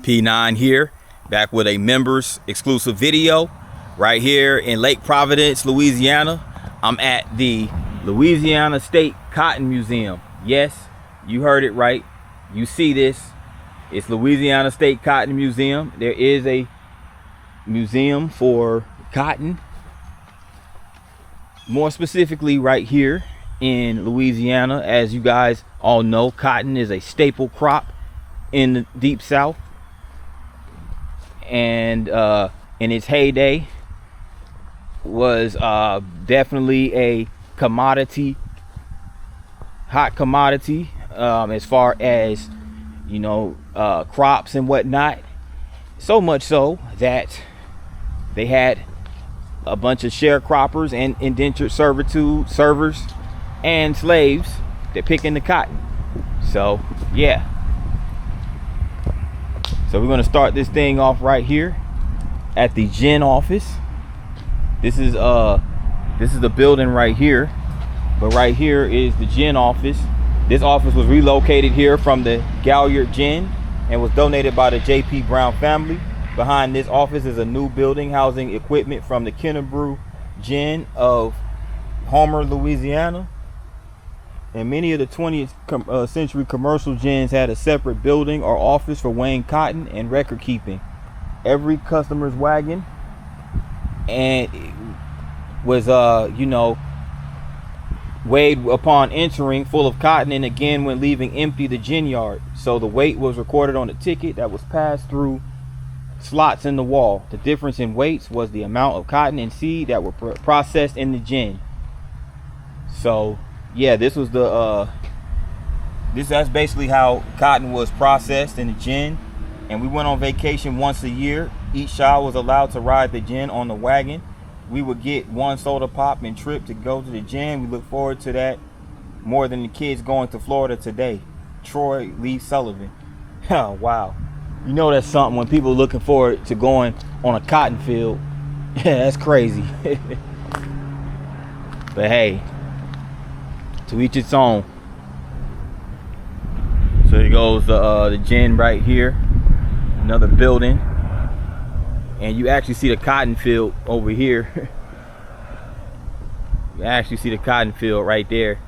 P9 here, back with a members exclusive video right here in Lake Providence, Louisiana. I'm at the Louisiana State Cotton Museum. Yes, you heard it right. You see this. It's Louisiana State Cotton Museum. There is a museum for cotton, more specifically right here in Louisiana. As you guys all know, cotton is a staple crop in the deep south, and in its heyday was definitely a commodity, hot commodity, as far as, you know, crops and whatnot. So much so that they had a bunch of sharecroppers and indentured servitude servers and slaves that picking the cotton. So yeah, so we're going to start this thing off right here at the gin office. This is the building right here, but right here is the gin office. This office was relocated here from the Galliard Gin and was donated by the J.P. Brown family. Behind this office is a new building housing equipment from the Kennebrew Gin of Homer, Louisiana. And many of the 20th century commercial gins had a separate building or office for weighing cotton and record keeping. Every customer's wagon and was you know, weighed upon entering full of cotton, and again when leaving empty the gin yard. So the weight was recorded on the ticket that was passed through slots in the wall. The difference in weights was the amount of cotton and seed that were processed in the gin. So yeah, this was the that's basically how cotton was processed in the gin. And we went on vacation once a year. Each child was allowed to ride the gin on the wagon. We would get one soda pop and trip to go to the gin. We look forward to that more than the kids going to Florida today. Troy Lee Sullivan. Oh wow, you know that's something when people are looking forward to going on a cotton field. Yeah, that's crazy. But hey, to each its own. So here goes the gin right here, another building, and you actually see the cotton field over here. You actually see the cotton field right there.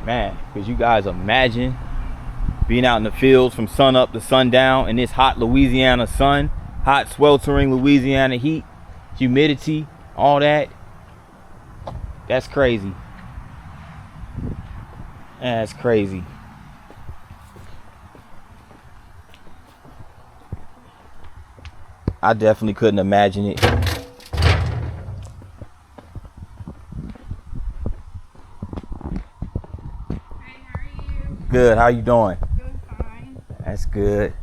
Man, could you guys imagine being out in the fields from sun up to sundown in this hot Louisiana sun, hot sweltering Louisiana heat, humidity, all that? That's crazy. That's crazy. I definitely couldn't imagine it. Hey, how are you? Good. How you doing? Doing fine. That's good.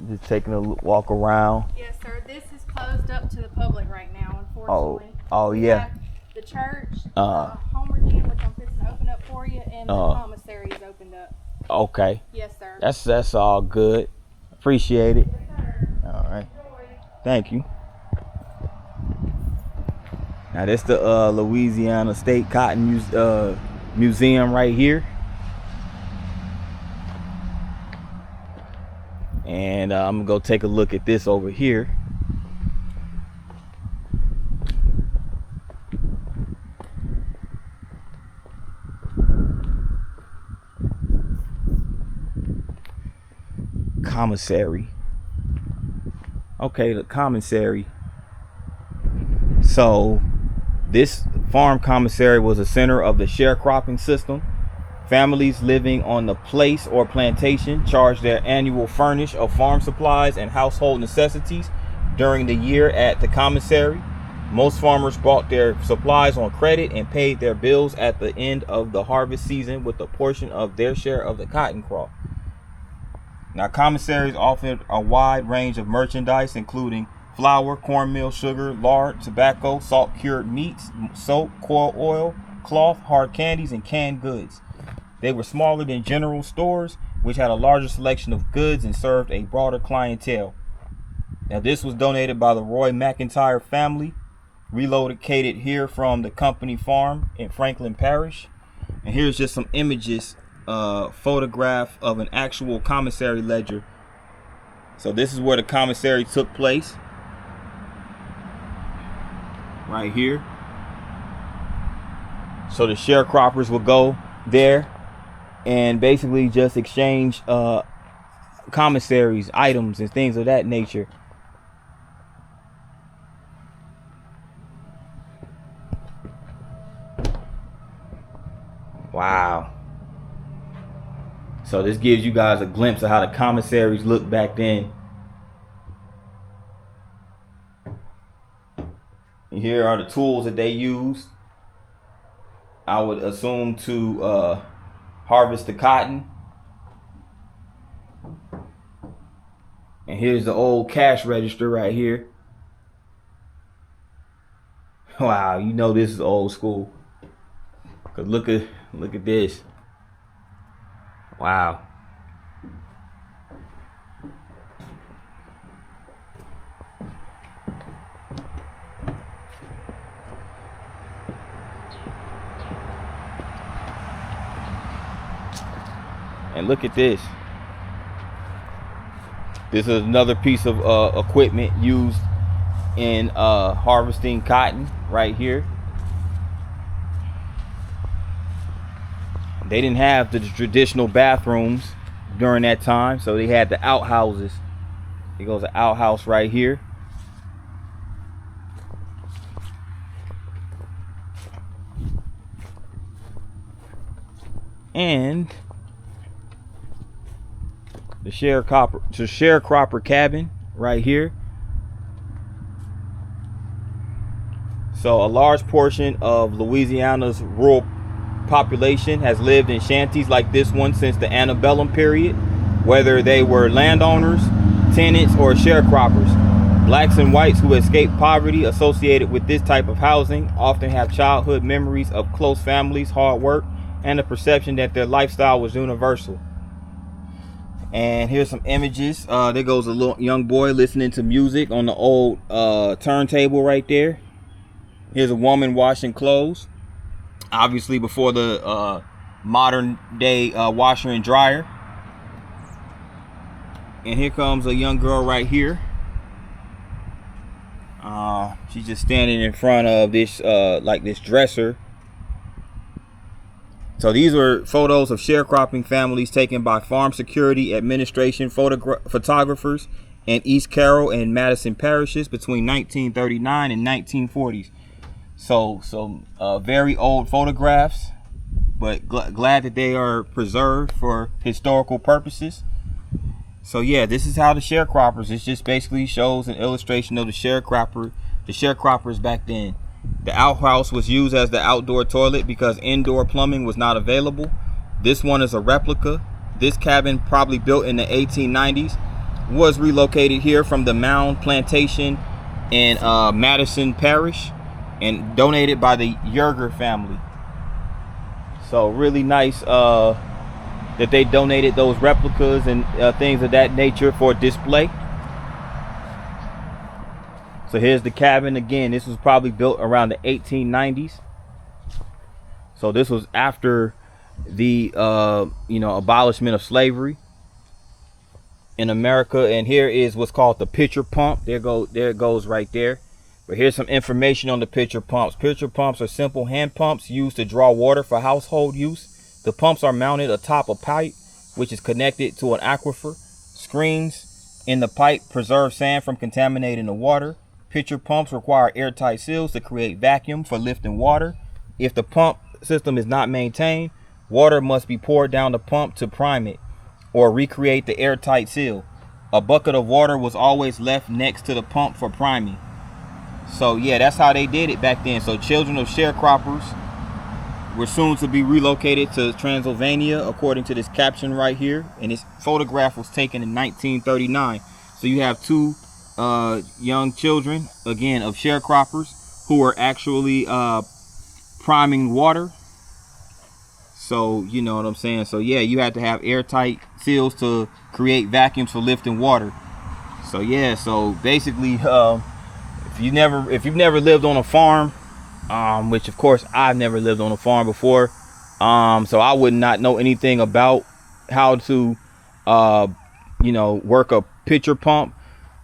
Just taking a walk around. Yes, sir. This is closed up to the public right now, unfortunately. Oh We yeah. have the church, Homer Gym, which I'm fixing to open up for you, and the commissary is opened up. Okay. Yes, sir. That's all good. Appreciate it. Yes, sir. All right. Thank you. Now this the Louisiana State Cotton Museum right here. And I'm gonna go take a look at this over here. Commissary. Okay, the commissary. So this farm commissary was a center of the sharecropping system. Families living on the place or plantation charged their annual furnish of farm supplies and household necessities during the year at the commissary. Most farmers bought their supplies on credit and paid their bills at the end of the harvest season with a portion of their share of the cotton crop. Now, commissaries offered a wide range of merchandise, including flour, cornmeal, sugar, lard, tobacco, salt-cured meats, soap, coil oil, cloth, hard candies, and canned goods. They were smaller than general stores, which had a larger selection of goods and served a broader clientele. Now, this was donated by the Roy McIntyre family, relocated here from the company farm in Franklin Parish. And here's just some images photograph of an actual commissary ledger. So this is where the commissary took place, right here. So the sharecroppers would go there and basically just exchange commissaries, items, and things of that nature. Wow. So this gives you guys a glimpse of how the commissaries looked back then. And here are the tools that they used, I would assume, to harvest the cotton. And here's the old cash register right here. Wow, you know this is old school. 'Cause look at this. Wow. And look at this. This is another piece of equipment used in harvesting cotton right here. They didn't have the traditional bathrooms during that time, so they had the outhouses. Here goes an outhouse right here. And the sharecropper cabin right here. So a large portion of Louisiana's rural population has lived in shanties like this one since the antebellum period, whether they were landowners, tenants, or sharecroppers. Blacks and whites who escaped poverty associated with this type of housing often have childhood memories of close families, hard work, and the perception that their lifestyle was universal. And here's some images. There goes a little young boy listening to music on the old turntable right there. Here's a woman washing clothes, obviously before the modern day washer and dryer. And here comes a young girl right here. She's just standing in front of this like this dresser. So these were photos of sharecropping families taken by Farm Security Administration photographers in East Carroll and Madison parishes between 1939 and 1940s. So very old photographs, but glad that they are preserved for historical purposes. So yeah, this is how the sharecroppers. It just basically shows an illustration of the sharecroppers back then. The outhouse was used as the outdoor toilet because indoor plumbing was not available. This one is a replica. This cabin, probably built in the 1890s, was relocated here from the Mound Plantation in Madison Parish and donated by the Yerger family. So really nice that they donated those replicas and things of that nature for display. So here's the cabin again. This was probably built around the 1890s. So this was after the abolishment of slavery in America. And here is what's called the pitcher pump. There it goes right there. But here's some information on the pitcher pumps. Pitcher pumps are simple hand pumps used to draw water for household use. The pumps are mounted atop a pipe which is connected to an aquifer. Screens in the pipe preserve sand from contaminating the water. Pitcher pumps require airtight seals to create vacuum for lifting water. If the pump system is not maintained, water must be poured down the pump to prime it or recreate the airtight seal. A bucket of water was always left next to the pump for priming. So yeah, that's how they did it back then. So children of sharecroppers were soon to be relocated to Transylvania, according to this caption right here. And this photograph was taken in 1939. So you have two young children, again, of sharecroppers who are actually priming water. So you know what I'm saying. So yeah, you had to have airtight seals to create vacuums for lifting water. So yeah, so basically if you've never lived on a farm, which of course I've never lived on a farm before, So I would not know anything about how to work a pitcher pump,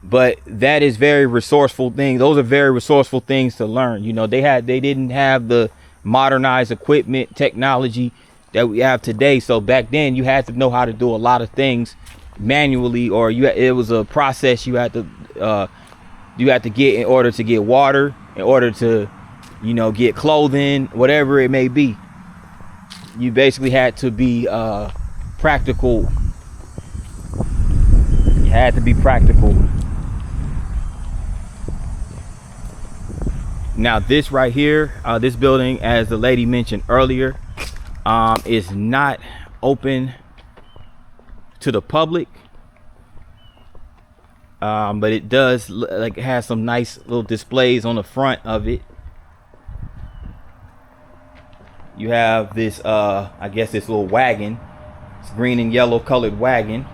but that is very resourceful thing. Those are very resourceful things to learn. They didn't have the modernized equipment technology that we have today. So back then you had to know how to do a lot of things manually, or it was a process you had to get in order to get water, in order to get clothing, whatever it may be. You basically had to be practical. You had to be practical. Now this right here, this building, as the lady mentioned earlier, is not open to the public, but it does it has some nice little displays on the front of it. You have this I guess this little wagon. It's green and yellow colored wagon.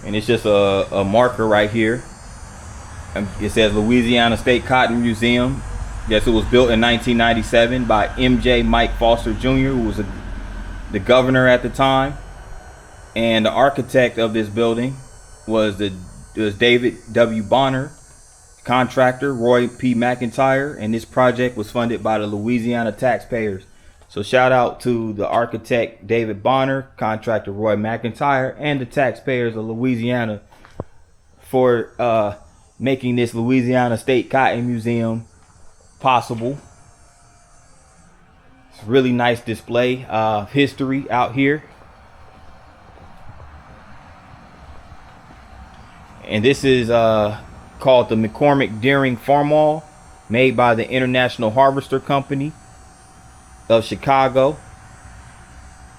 And it's just a marker right here. It says Louisiana State Cotton Museum. Yes, it was built in 1997 by M.J. Mike Foster Jr., who was the governor at the time. And the architect of this building was David W. Bonner, contractor Roy P. McIntyre, and this project was funded by the Louisiana taxpayers. So shout out to the architect David Bonner, contractor Roy McIntyre, and the taxpayers of Louisiana for making this Louisiana State Cotton Museum possible. It's a really nice display of history out here. And this is called the McCormick Deering Farmall, made by the International Harvester Company of Chicago.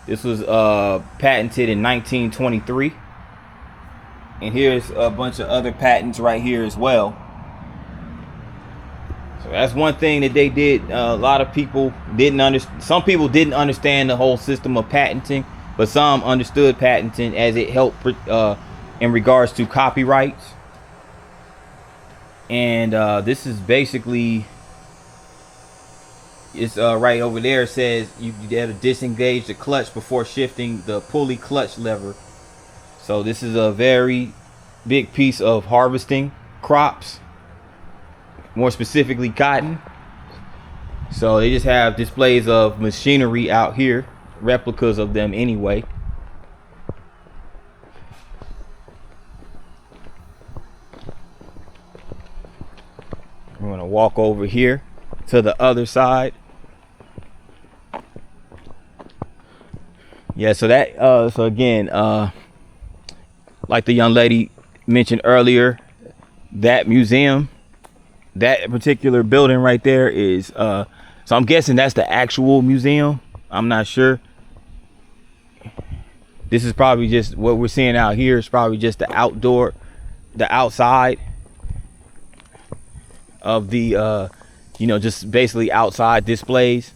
This was patented in 1923. And here's a bunch of other patents right here as well. So that's one thing that they did. A lot of people didn't understand. Some people didn't understand the whole system of patenting, but some understood patenting as it helped in regards to copyrights. And this is basically, it's right over there. It says you have to disengage the clutch before shifting the pulley clutch lever. So this is a very big piece of harvesting crops, more specifically cotton. So they just have displays of machinery out here, replicas of them anyway. I'm gonna walk over here to the other side. Yeah, so that so again, like the young lady mentioned earlier, that museum, that particular building right there is so I'm guessing that's the actual museum. I'm not sure. This is probably just what we're seeing out here is probably just the outside of the just basically outside displays.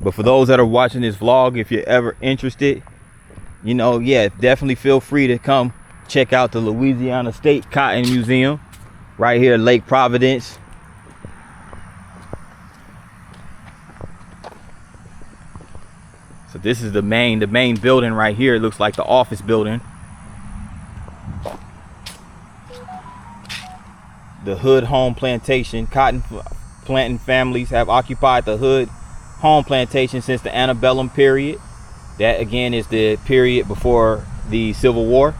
But for those that are watching this vlog, if you're ever interested, yeah, definitely feel free to come check out the Louisiana State Cotton Museum right here in Lake Providence. So this is the main building right here. It looks like the office building. The Hood Home Plantation. Cotton planting families have occupied the Hood Home Plantation since the antebellum period. That again is the period before the Civil War.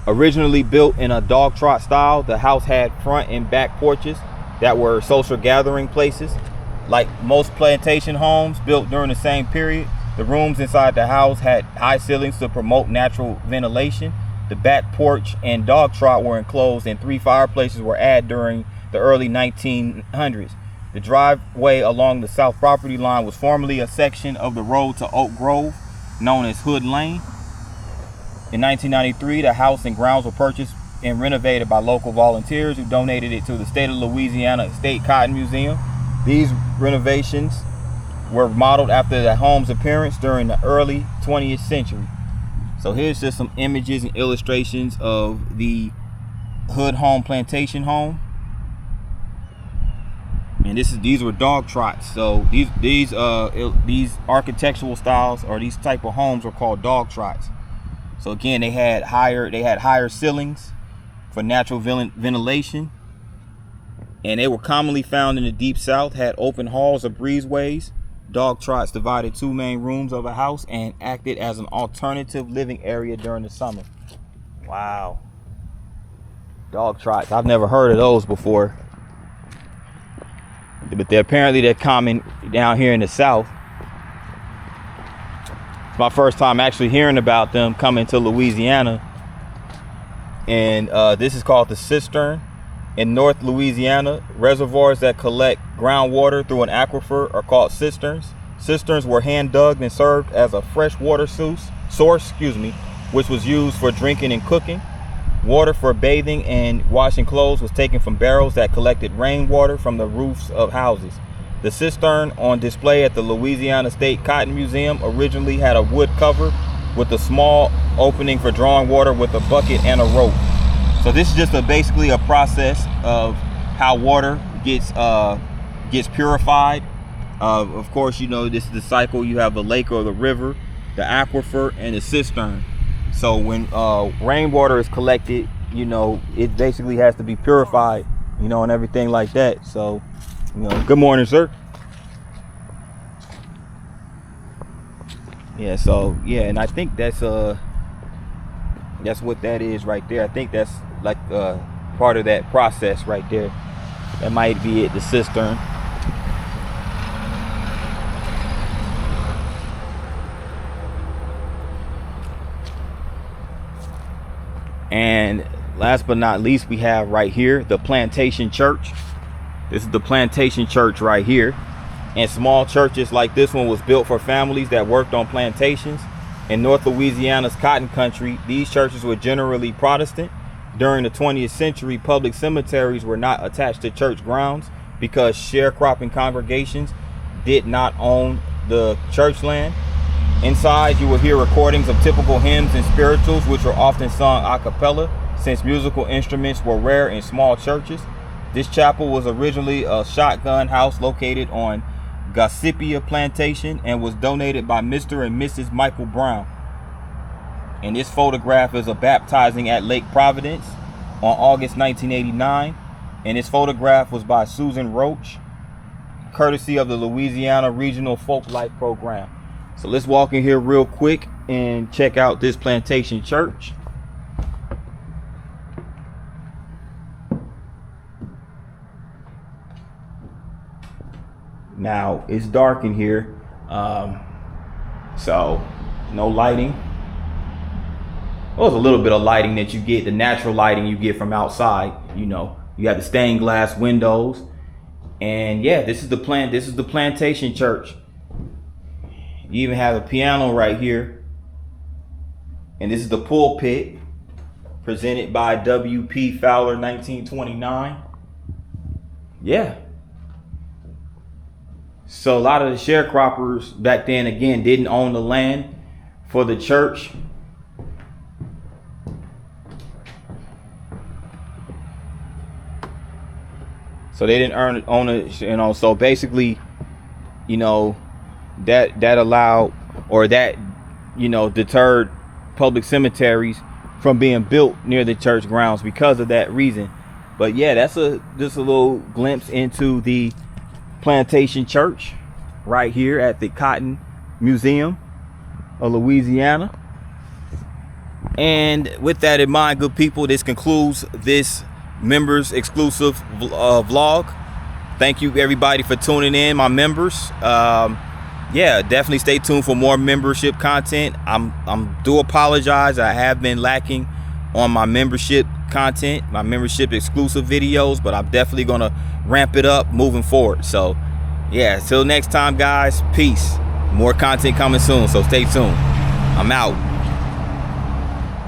Originally built in a dog trot style, the house had front and back porches that were social gathering places. Like most plantation homes built during the same period, the rooms inside the house had high ceilings to promote natural ventilation. The back porch and dog trot were enclosed, and 3 fireplaces were added during the early 1900s. The driveway along the south property line was formerly a section of the road to Oak Grove, known as Hood Lane. In 1993, the house and grounds were purchased and renovated by local volunteers who donated it to the State of Louisiana State Cotton Museum. These renovations were modeled after the home's appearance during the early 20th century. So here's just some images and illustrations of the Hood Home plantation home. And these were dog trots. So these architectural styles, or these type of homes, were called dog trots. So again, they had higher ceilings for natural ventilation, and they were commonly found in the deep south. Had open halls or breezeways. Dog trots divided 2 main rooms of a house and acted as an alternative living area during the summer. Wow. Dog trots. I've never heard of those before. But they're common down here in the south. It's my first time actually hearing about them coming to Louisiana. And this is called the cistern. In North Louisiana, reservoirs that collect groundwater through an aquifer are called cisterns. Cisterns were hand dug and served as a fresh water source, which was used for drinking and cooking. Water for bathing and washing clothes was taken from barrels that collected rainwater from the roofs of houses. The cistern on display at the Louisiana Cotton Museum originally had a wood cover with a small opening for drawing water with a bucket and a rope. So this is just basically a process of how water gets purified. Of course, you know, this is the cycle. You have the lake or the river, the aquifer, and the cistern. So when rainwater is collected, you know, it basically has to be purified, you know, and everything like that. So, you know, good morning, sir. Yeah, so yeah, and I think that's what that is right there. I think that's like part of that process right there. That might be it, the cistern. And last but not least, we have right here the plantation church. This is the plantation church right here. And small churches like this one was built for families that worked on plantations. In North Louisiana's cotton country, these churches were generally Protestant. During the 20th century, public cemeteries were not attached to church grounds because sharecropping congregations did not own the church land. Inside, you will hear recordings of typical hymns and spirituals, which were often sung a cappella, since musical instruments were rare in small churches. This chapel was originally a shotgun house located on Gossipia Plantation and was donated by Mr. and Mrs. Michael Brown. And this photograph is of baptizing at Lake Providence on August 1989. And this photograph was by Susan Roach, courtesy of the Louisiana Regional Folk Life Program. So let's walk in here real quick and check out this plantation church. Now it's dark in here, so no lighting. Well, there's a little bit of lighting that you get, the natural lighting you get from outside. You know, you have the stained glass windows, and yeah, this is the plantation church. You even have a piano right here, and this is the pulpit, presented by W.P. Fowler, 1929. Yeah. So a lot of the sharecroppers back then, again, didn't own the land for the church. So they didn't own it, you know. So basically, you know, that allowed, or that, you know, deterred public cemeteries from being built near the church grounds because of that reason. But yeah, that's just a little glimpse into the plantation church right here at the Cotton Museum of Louisiana. And with that in mind, good people, this concludes this members exclusive vlog. Thank you everybody for tuning in, my members. Yeah, definitely stay tuned for more membership content. I'm do apologize, I have been lacking on my membership content, my membership exclusive videos, but I'm definitely gonna ramp it up moving forward. So yeah, till next time guys, peace. More content coming soon, so stay tuned. I'm out.